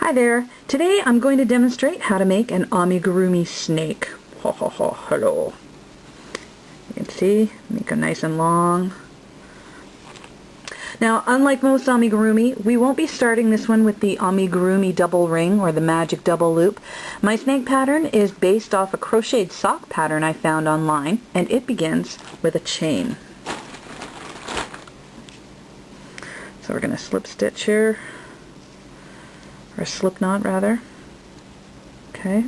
Hi there! Today I'm going to demonstrate how to make an amigurumi snake. Ho ho ho, hello. You can see, make them nice and long. Now, unlike most amigurumi, we won't be starting this one with the amigurumi double ring or the magic double loop. My snake pattern is based off a crocheted sock pattern I found online, and it begins with a chain. So we're going to slip stitch here. Or a slip knot rather. Okay.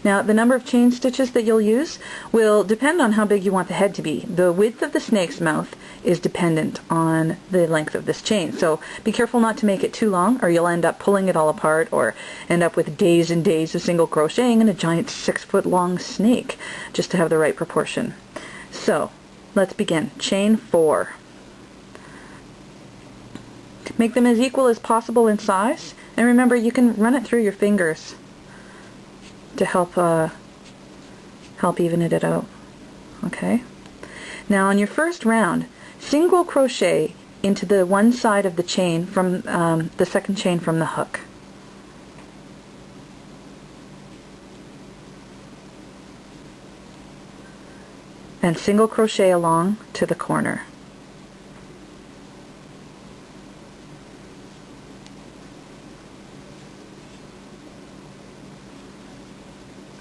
Now the number of chain stitches that you'll use will depend on how big you want the head to be. The width of the snake's mouth is dependent on the length of this chain. So be careful not to make it too long or you'll end up pulling it all apart or end up with days and days of single crocheting and a giant 6-foot long snake just to have the right proportion. So let's begin. Chain 4. Make them as equal as possible in size, and remember you can run it through your fingers to help even it out. Okay. Now on your first round, single crochet into the one side of the chain from the second chain from the hook. And single crochet along to the corner.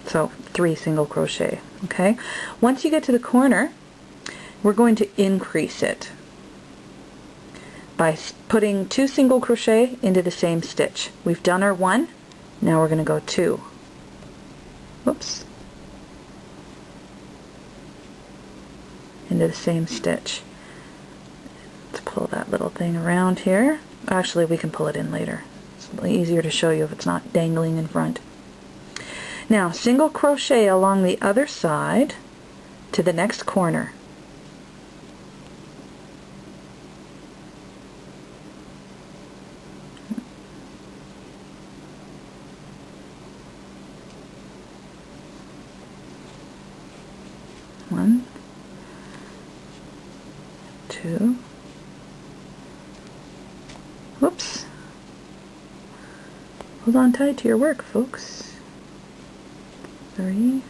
So 3 single crochet. Okay. Once you get to the corner, we're going to increase it by putting 2 single crochet into the same stitch. We've done our 1. Now we're going to go 2. Whoops. Into the same stitch. Let's pull that little thing around here. Actually, we can pull it in later. It's a little easier to show you if it's not dangling in front. Now, single crochet along the other side to the next corner. One, 2, whoops. Hold on tight to your work, folks. 3.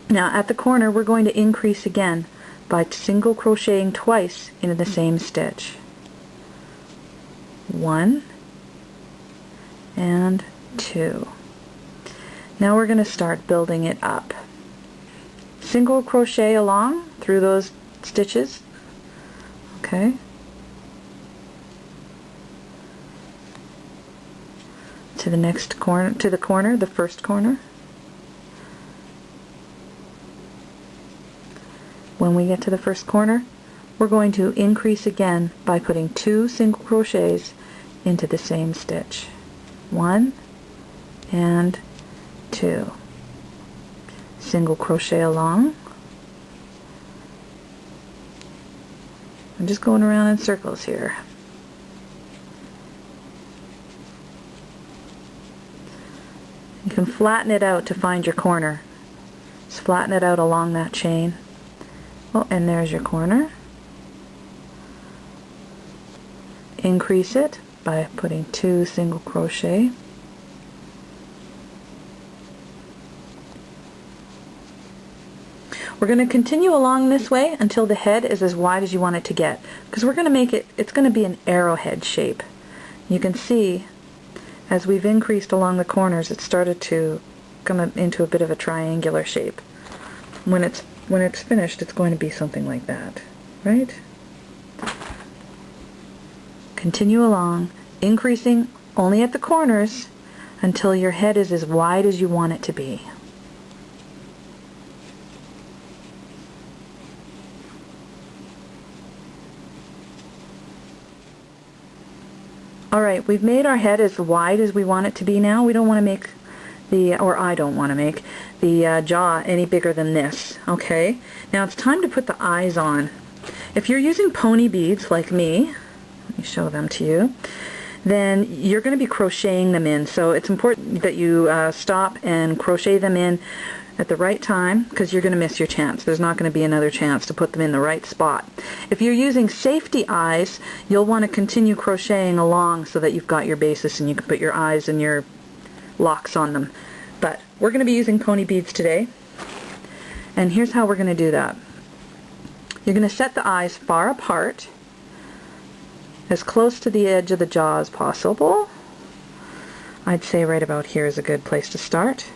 Now at the corner we're going to increase again by single crocheting twice into the same stitch. 1 and 2. Now we're going to start building it up. Single crochet along through those stitches. Okay. To the next corner, to the corner, the first corner. When we get to the first corner, we're going to increase again by putting 2 single crochets into the same stitch. 1 and 2. Single crochet along. I'm just going around in circles here. You can flatten it out to find your corner. Just flatten it out along that chain. Oh, and there's your corner. Increase it by putting 2 single crochet. We're going to continue along this way until the head is as wide as you want it to get, because we're going to make it, it's going to be an arrowhead shape. You can see as we've increased along the corners, it started to come into a bit of a triangular shape. When it's finished, it's going to be something like that, right? Continue along, increasing only at the corners until your head is as wide as you want it to be. Alright, we've made our head as wide as we want it to be now. We don't want to make or I don't want to make the jaw any bigger than this. Okay, now it's time to put the eyes on. If you're using pony beads like me, let me show them to you, then you're going to be crocheting them in. So it's important that you stop and crochet them in at the right time, because you're going to miss your chance. There's not going to be another chance to put them in the right spot. If you're using safety eyes, you'll want to continue crocheting along so that you've got your basis and you can put your eyes and your locks on them. But we're going to be using pony beads today, and here's how we're going to do that. You're going to set the eyes far apart, as close to the edge of the jaw as possible. I'd say right about here is a good place to start.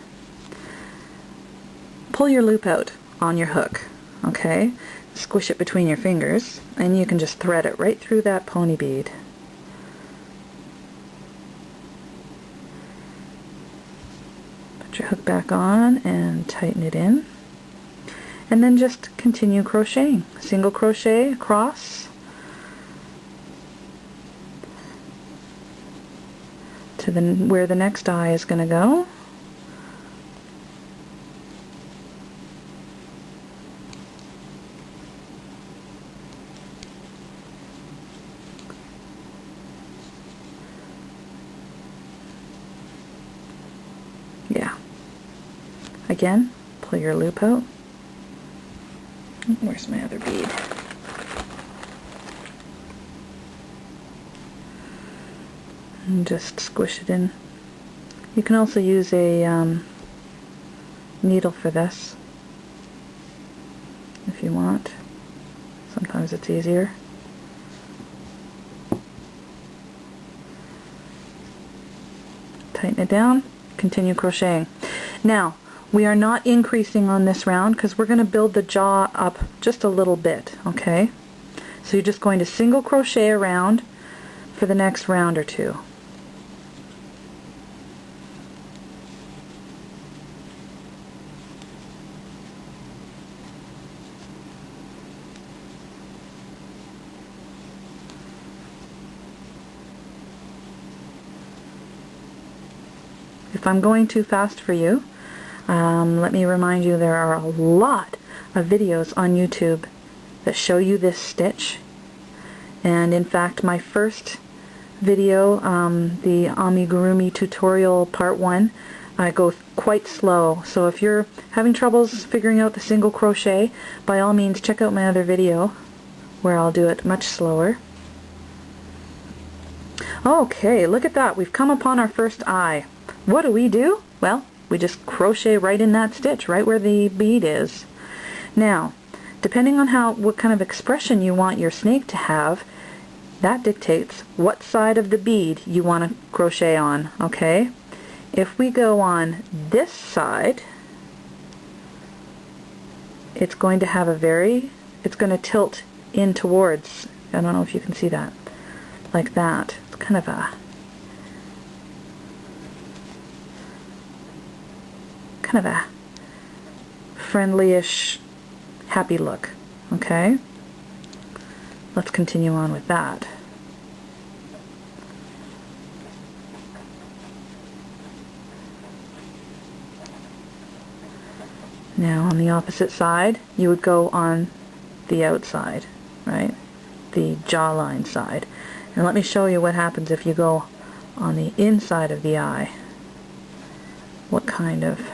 Pull your loop out on your hook, okay? Squish it between your fingers, and you can just thread it right through that pony bead. Put your hook back on and tighten it in. And then just continue crocheting. Single crochet across to where the next eye is going to go. Yeah. Again, pull your loop out. Where's my other bead? And just squish it in. You can also use a needle for this if you want. Sometimes it's easier. Tighten it down, continue crocheting. Now, we are not increasing on this round because we're going to build the jaw up just a little bit, okay? So you're just going to single crochet around for the next round or two. If I'm going too fast for you, let me remind you there are a lot of videos on YouTube that show you this stitch. And in fact, my first video, the Amigurumi tutorial part 1, I go quite slow. So if you're having troubles figuring out the single crochet, by all means check out my other video where I'll do it much slower. Okay, look at that. We've come upon our first eye. What do? Well, we just crochet right in that stitch, right where the bead is. Now, depending on what kind of expression you want your snake to have, that dictates what side of the bead you want to crochet on, okay? If we go on this side, it's going to have it's going to tilt in towards, I don't know if you can see that, like that. It's kind of a friendly-ish, happy look, okay? Let's continue on with that. Now on the opposite side, you would go on the outside, right? The jawline side. And let me show you what happens if you go on the inside of the eye. What kind of...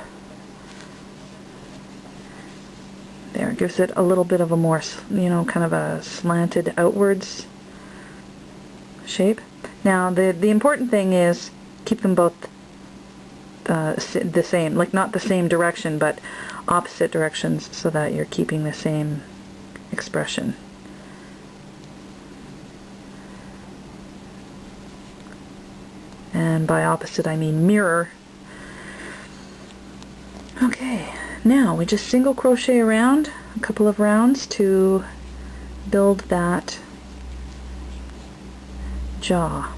There, it gives it a little bit of a more, kind of a slanted outwards shape. Now, the important thing is keep them both the same, like not the same direction, but opposite directions, so that you're keeping the same expression. And by opposite, I mean mirror. Okay. Now we just single crochet around a couple of rounds to build that jaw.